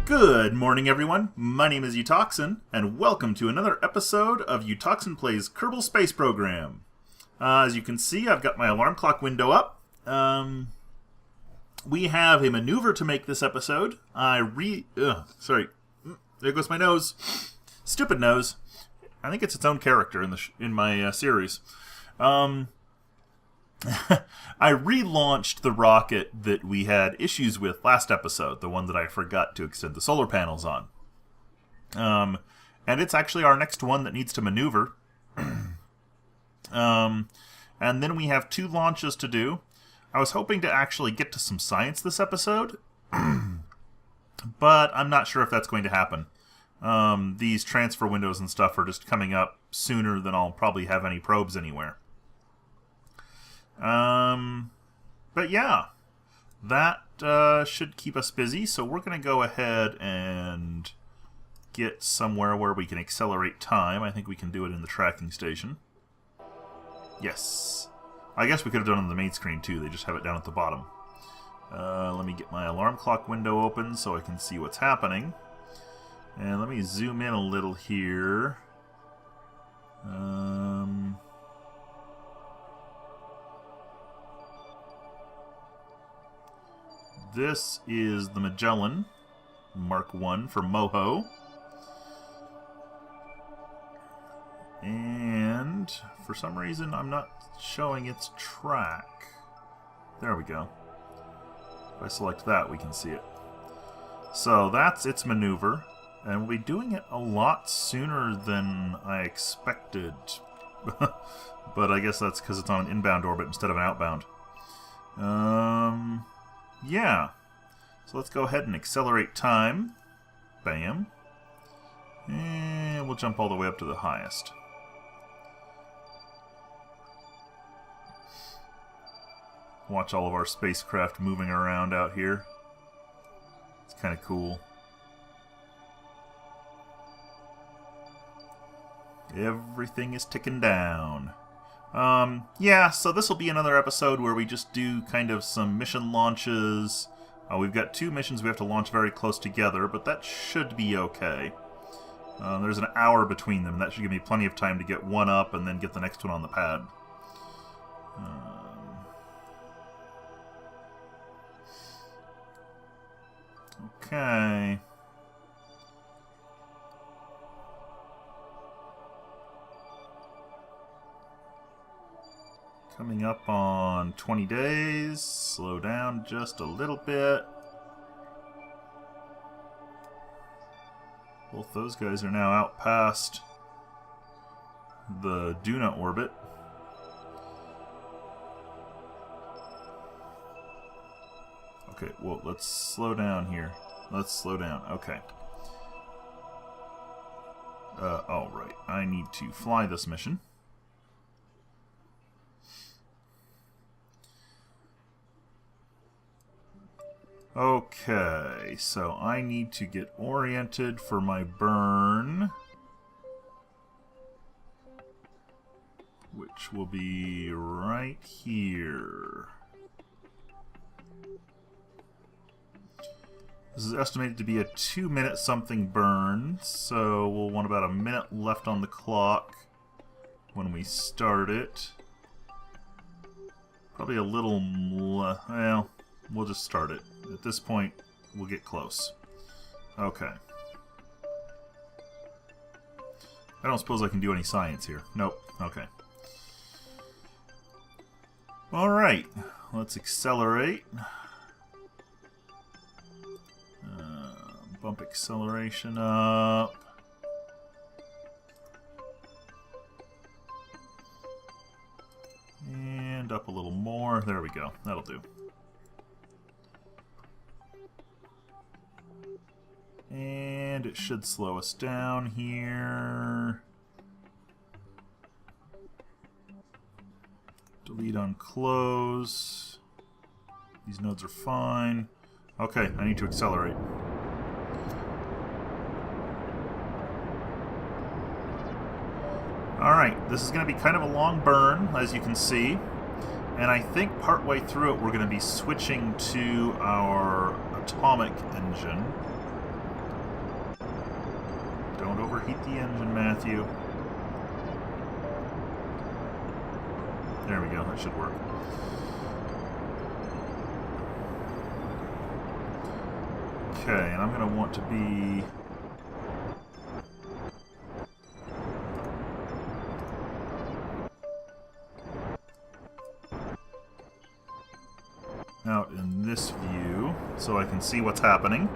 Good morning, everyone. My name is Utoxin, and welcome to another episode of Utoxin Plays Kerbal Space Program. As you can see, I've got my alarm clock window up. We have a maneuver to make this episode. Sorry. There goes my nose. Stupid nose. I think it's its own character in my series. I relaunched the rocket that we had issues with last episode, the one that I forgot to extend the solar panels on. And it's actually our next one that needs to maneuver. And then we have 2 launches to do. I was hoping to actually get to some science this episode, but I'm not sure if that's going to happen. These transfer windows and stuff are just coming up sooner than I'll probably have any probes anywhere. But yeah, that should keep us busy, so we're going to go ahead and get somewhere where we can accelerate time. I think we can do it in the tracking station. Yes. I guess we could have done it on the main screen too, they just have it down at the bottom. Let me get my alarm clock window open so I can see what's happening. And let me zoom in a little here. This is the Magellan Mark I for Moho. And for some reason I'm not showing its track. There we go. If I select that, we can see it. So that's its maneuver. And we'll be doing it a lot sooner than I expected. But I guess that's because it's on an inbound orbit instead of an outbound. Yeah. So let's go ahead and accelerate time. Bam. And we'll jump all the way up to the highest. Watch all of our spacecraft moving around out here. It's kind of cool. Everything is ticking down. Yeah, so this will be another episode where we just do kind of some mission launches. We've got 2 missions we have to launch very close together, but that should be okay. There's an hour between them, and that should give me plenty of time to get one up and then get the next one on the pad. Okay. Coming up on 20 days. Slow down just a little bit. Both those guys are now out past the Duna orbit. Okay, well, let's slow down here. Let's slow down. Okay. Alright. I need to fly this mission. Okay, so I need to get oriented for my burn, which will be right here. This is estimated to be a 2-minute something burn, so we'll want about a minute left on the clock when we start it. Probably a little, well, we'll just start it. At this point, we'll get close. Okay. I don't suppose I can do any science here. Nope. Okay. Alright. Let's accelerate. Bump acceleration up. And up a little more. There we go. That'll do. And it should slow us down here. Delete on close. These nodes are fine. Okay, I need to accelerate. Alright, this is going to be kind of a long burn, as you can see. And I think partway through it we're going to be switching to our atomic engine. overheat the engine, Matthew. There we go, that should work. Okay, and I'm going to want to be... out in this view, so I can see what's happening.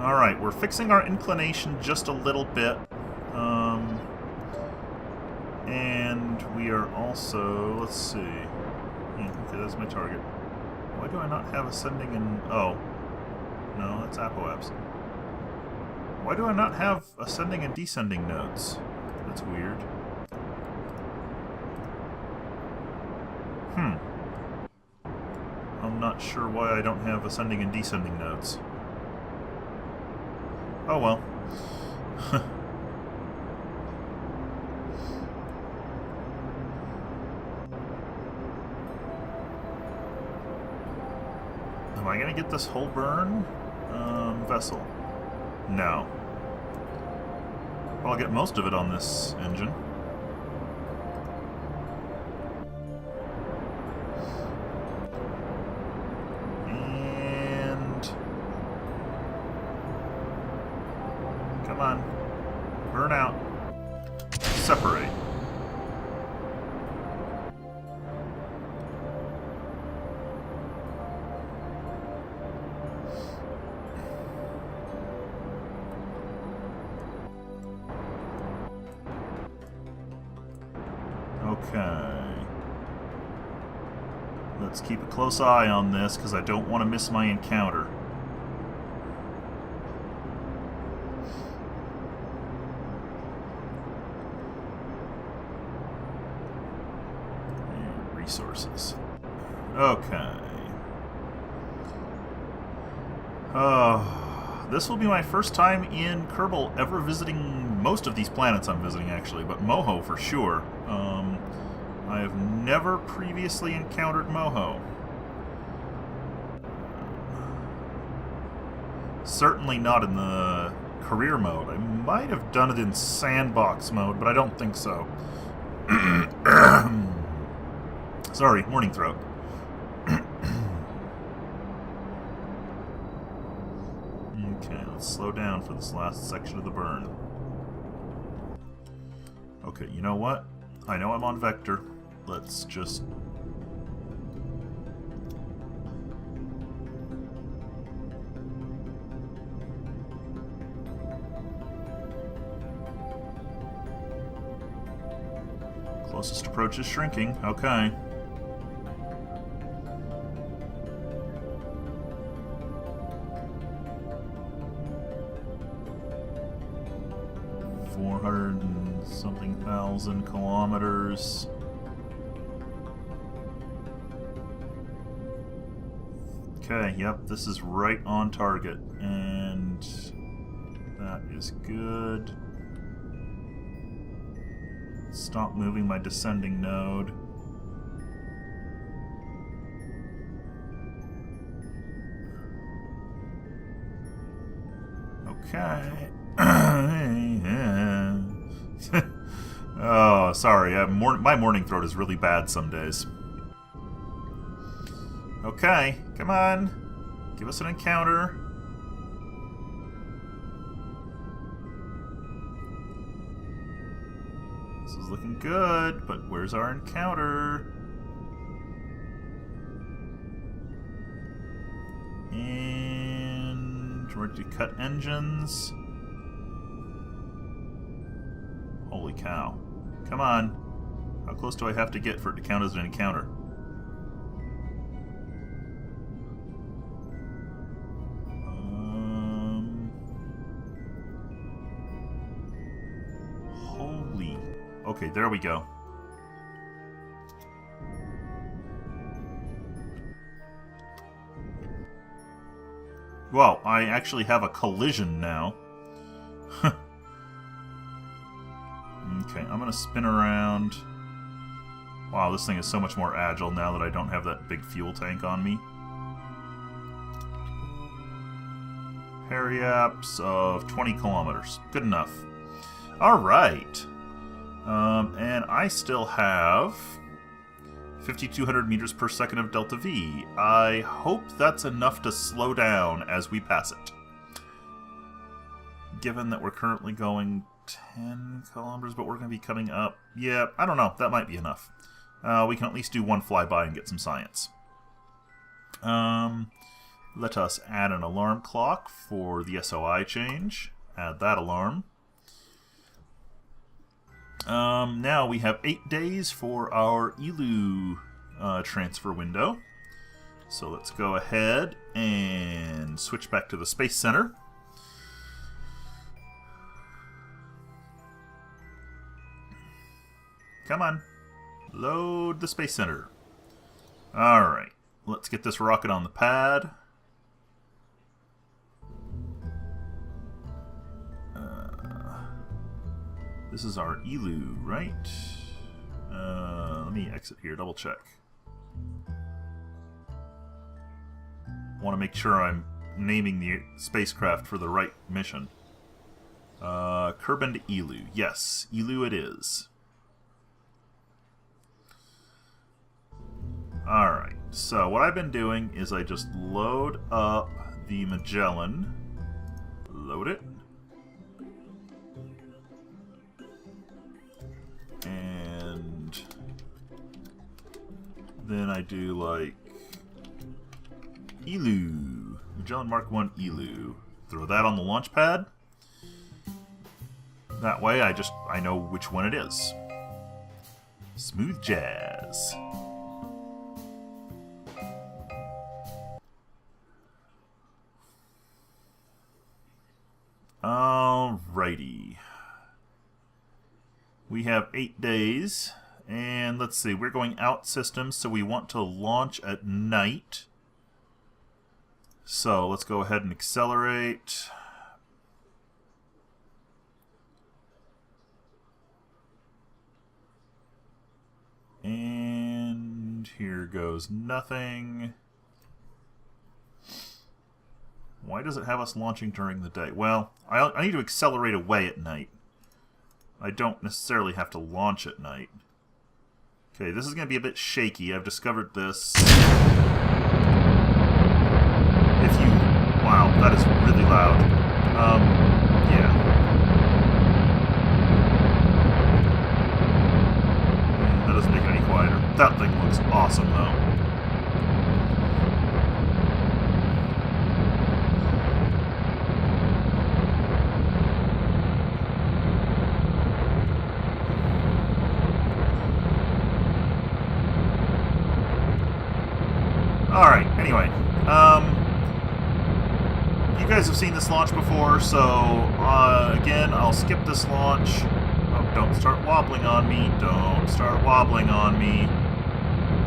Alright, we're fixing our inclination just a little bit. And we are also... let's see. Yeah, okay, that's my target. Why do I not have ascending and... oh. No, that's apoapse. Why do I not have ascending and descending nodes? That's weird. I'm not sure why I don't have ascending and descending nodes. Oh well. Am I gonna get this whole burn? Vessel. No. Well, I'll get most of it on this engine. Come on. Burn out. Separate. Okay. Let's keep a close eye on this, because I don't want to miss my encounter. Resources. Okay. This will be my first time in Kerbal ever visiting most of these planets I'm visiting, actually, but Moho for sure. I have never previously encountered Moho. Certainly not in the career mode. I might have done it in sandbox mode, but I don't think so. Sorry, morning throat. Okay, let's slow down for this last section of the burn. Okay, you know what? I know I'm on vector. Let's just... closest approach is shrinking. Okay. Something thousand kilometers. Okay, yep, this is right on target, and that is good. Stop moving my descending node. Okay. Oh, sorry. My morning throat is really bad some days. Okay, come on. Give us an encounter. This is looking good, but where's our encounter? And we're ready to cut engines. Holy cow. Come on. How close do I have to get for it to count as an encounter? Holy... Okay, there we go. Well, I actually have a collision now. Okay, I'm gonna spin around. Wow, this thing is so much more agile now that I don't have that big fuel tank on me. periaps of 20 kilometers. Good enough. Alright. And I still have 5,200 meters per second of delta V. I hope that's enough to slow down as we pass it. Given that we're currently going 10 kilometers, but we're going to be coming up. Yeah, I don't know. That might be enough. We can at least do one flyby and get some science. Let us add an alarm clock for the SOI change. Add that alarm. Now we have 8 days for our ELU transfer window. So let's go ahead and switch back to the Space Center. Come on. Load the Space Center. Alright. Let's get this rocket on the pad. This is our ELU, right? Let me exit here, double check. Want to make sure I'm naming the spacecraft for the right mission. Kerbin to ELU. Yes, ELU it is. Alright, so what I've been doing is I just load up the Magellan. Load it. And then I do like ELU. Magellan Mark 1 ELU. Throw that on the launch pad. That way I know which one it is. Smooth jazz. Alrighty. We have 8 days, and let's see, we're going out systems, so we want to launch at night. So let's go ahead and accelerate. And here goes nothing. Why does it have us launching during the day? Well, I need to accelerate away at night. I don't necessarily have to launch at night. Okay, this is going to be a bit shaky. I've discovered this. Wow, that is really loud. Yeah. That doesn't make it any quieter. That thing looks awesome, though. Alright, anyway, you guys have seen this launch before, so, again, I'll skip this launch. Oh, don't start wobbling on me, don't start wobbling on me.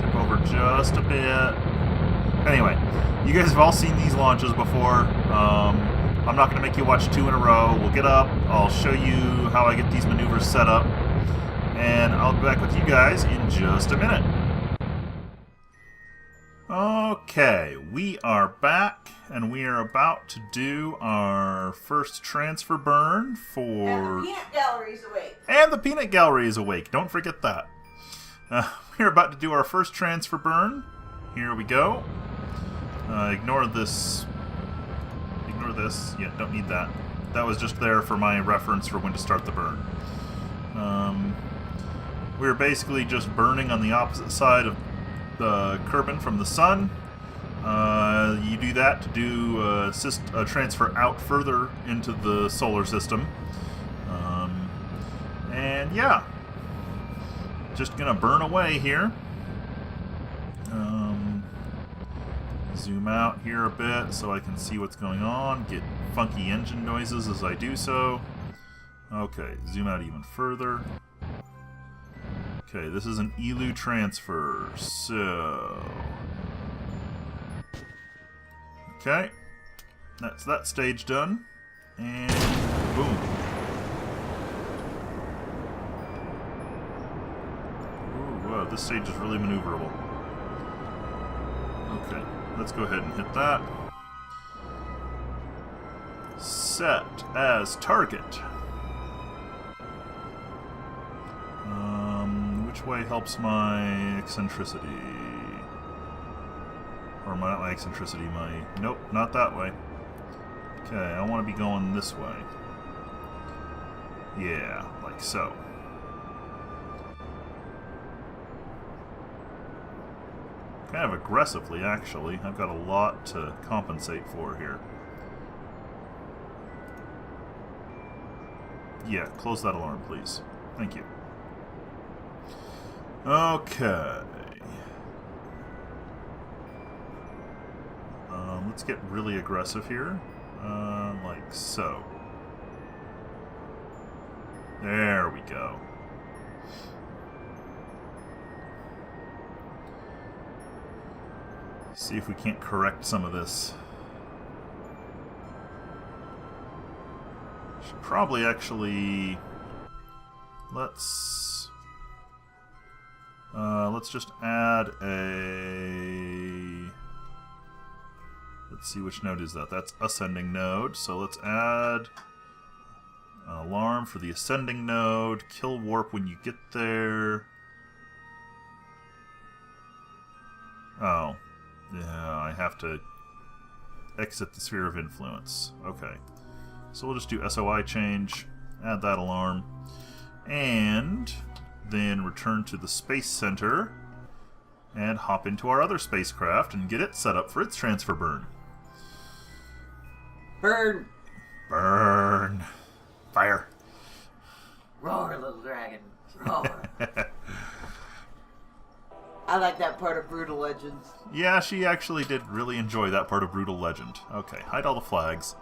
Tip over just a bit. Anyway, you guys have all seen these launches before. I'm not going to make you watch 2 in a row. We'll get up, I'll show you how I get these maneuvers set up, and I'll be back with you guys in just a minute. Okay, we are back, and we are about to do our first transfer burn for... And the peanut gallery is awake. And the peanut gallery is awake, don't forget that. We're about to do our first transfer burn. Here we go. Ignore this. Ignore this. Yeah, don't need that. That was just there for my reference for when to start the burn. We're basically just burning on the opposite side of the Kerbin from the sun. You do that to do a transfer out further into the solar system. And yeah, just gonna burn away here. Zoom out here a bit so I can see what's going on, get funky engine noises as I do so. Okay, zoom out even further. Okay, this is an ELU transfer, so... Okay, that's that stage done, and boom. Ooh, wow, this stage is really maneuverable. Okay, let's go ahead and hit that. set as target. Which way helps my eccentricity? Or not my eccentricity, my... Nope, not that way. Okay, I want to be going this way. Yeah, like so. Kind of aggressively, actually. I've got a lot to compensate for here. Yeah, close that alarm, please. Thank you. Okay. Let's get really aggressive here. Like so. There we go. See if we can't correct some of this. Should probably actually... Let's just add a... Let's see, which node is that? That's ascending node. So let's add an alarm for the ascending node. Kill warp when you get there. Oh. Yeah, I have to exit the sphere of influence. Okay. So we'll just do SOI change, add that alarm, and then return to the Space Center and hop into our other spacecraft and get it set up for its transfer burn. Burn! Burn! Fire! Roar, little dragon. Roar. I like that part of Brutal Legends. Yeah, she actually did really enjoy that part of Brutal Legend. Okay, hide all the flags.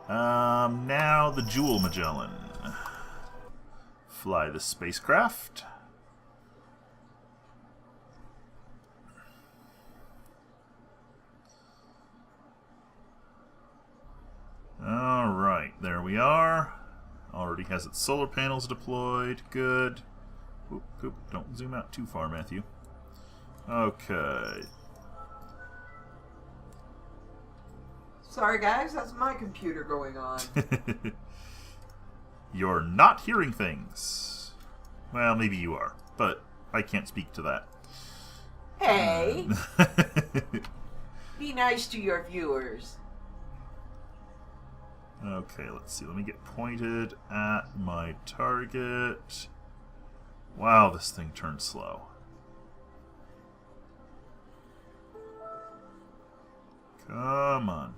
Now the Jewel Magellan. Fly the spacecraft. Alright, there we are. Already has its solar panels deployed. Good. Oop, oop, don't zoom out too far, Matthew. Okay. Sorry guys, that's my computer going on. You're not hearing things. Well, maybe you are, but I can't speak to that. Hey! Be nice to your viewers. Okay, let's see. Let me get pointed at my target. Wow, this thing turned slow. Come on.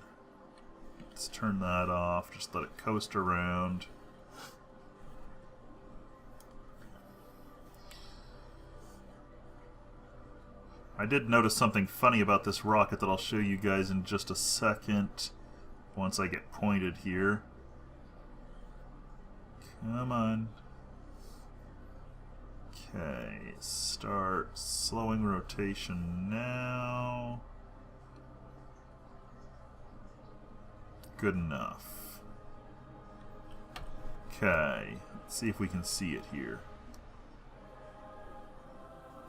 Let's turn that off. Just let it coast around. I did notice something funny about this rocket that I'll show you guys in just a second. Once I get pointed here. Come on. Okay, start slowing rotation now. Good enough. Okay, let's see if we can see it here.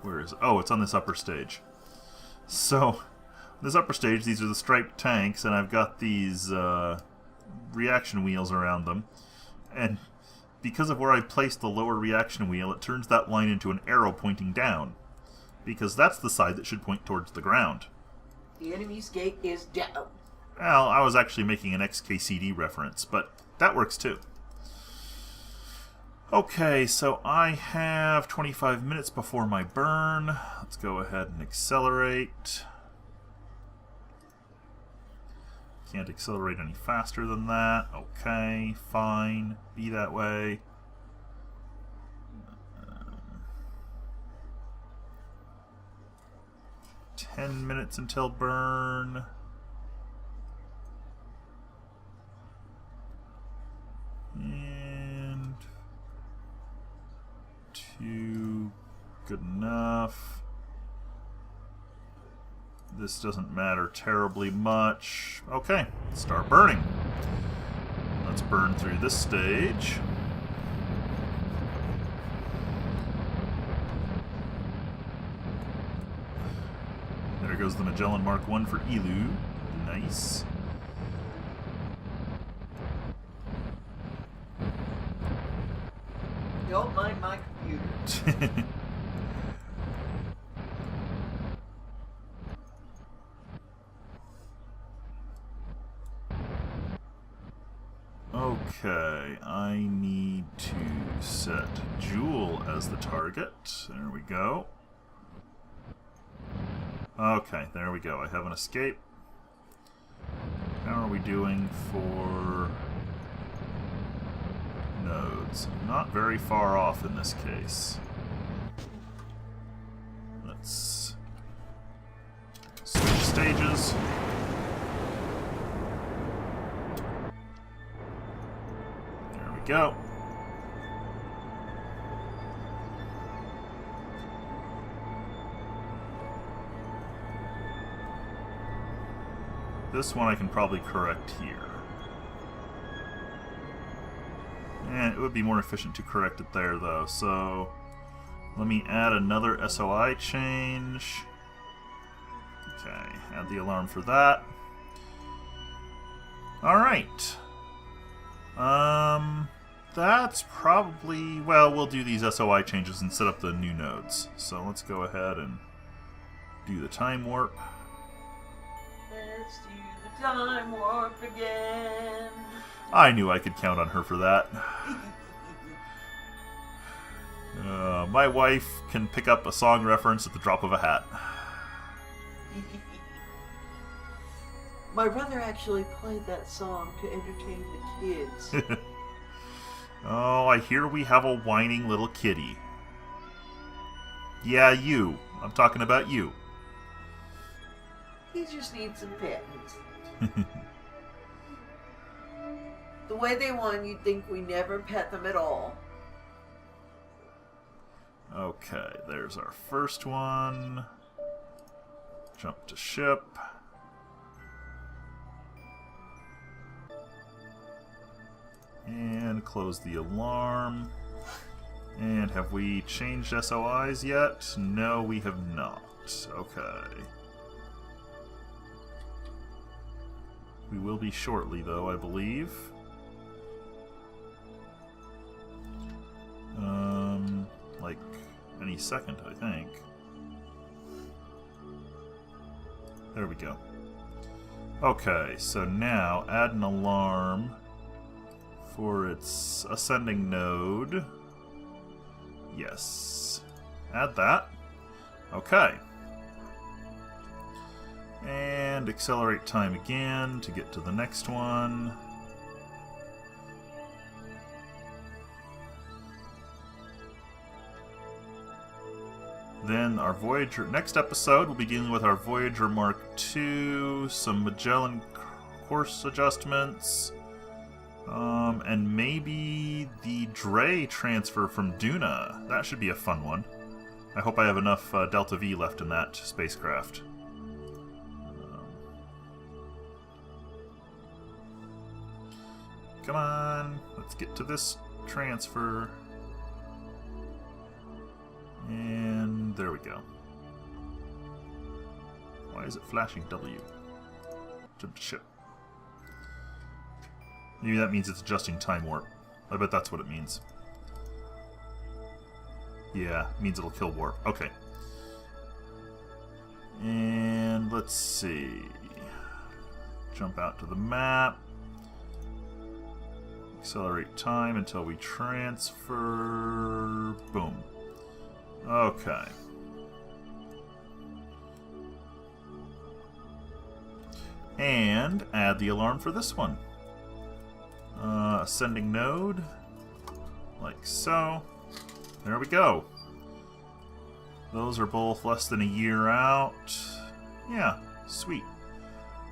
Where is it? Oh, it's on this upper stage. So, this upper stage, these are the striped tanks, and I've got these reaction wheels around them. And because of where I placed the lower reaction wheel, it turns that line into an arrow pointing down. Because that's the side that should point towards the ground. The enemy's gate is down. Well, I was actually making an XKCD reference, but that works too. Okay, so I have 25 minutes before my burn. Let's go ahead and accelerate. Can't accelerate any faster than that. Okay, fine. Be that way. 10 minutes until burn. And 2, good enough. This doesn't matter terribly much. Okay, start burning. Let's burn through this stage. There goes the Magellan Mark I for Elu. Nice. Don't mind my computer. Okay, I need to set Jewel as the target. There we go. Okay, there we go. I have an escape. How are we doing for nodes? Not very far off in this case. Let's switch stages. There we go. This one I can probably correct here. And it would be more efficient to correct it there, though. So let me add another SOI change. Okay, add the alarm for that. Alright. That's probably... Well, we'll do these SOI changes and set up the new nodes. So let's go ahead and do the time warp. Let's do the time warp again. I knew I could count on her for that. My wife can pick up a song reference at the drop of a hat. My brother actually played that song to entertain the kids. Oh, I hear we have a whining little kitty. Yeah, you. I'm talking about you. He just needs some petting. The way they won, you'd think we never pet them at all. Okay, there's our first one. Jump to ship. And close the alarm. And have we changed SOIs yet? No, we have not. Okay. We will be shortly, though, I believe. Like any second, I think. There we go. Okay, so now add an alarm for its ascending node. Yes. Add that. Okay. And accelerate time again to get to the next one. Then our Voyager... Next episode, we'll be dealing with our Voyager Mark II, some Magellan course adjustments, and maybe the Dre transfer from Duna. That should be a fun one. I hope I have enough Delta V left in that spacecraft. Come on, let's get to this transfer. And there we go. Why is it flashing W? Jump to ship. Maybe that means it's adjusting time warp. I bet that's what it means. Yeah, it means it'll kill warp. Okay. And let's see. Jump out to the map. Accelerate time until we transfer. Boom. Okay. And add the alarm for this one. Ascending node. Like so. There we go. Those are both less than a year out. Yeah, sweet.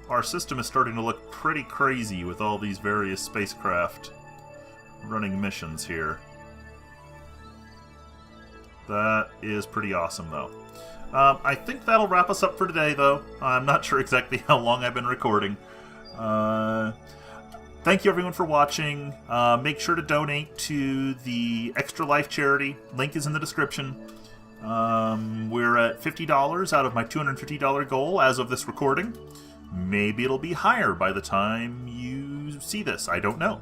Our system is starting to look pretty crazy with all these various spacecraft running missions here. That is pretty awesome, though. I think that'll wrap us up for today, though. I'm not sure exactly how long I've been recording. Thank you, everyone, for watching. Make sure to donate to the Extra Life charity. Link is in the description. We're at $50 out of my $250 goal as of this recording. Maybe it'll be higher by the time you see this. I don't know.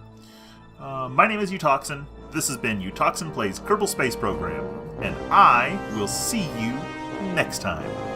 My name is Utoxin. This has been Utoxin Plays Kerbal Space Program, and I will see you next time.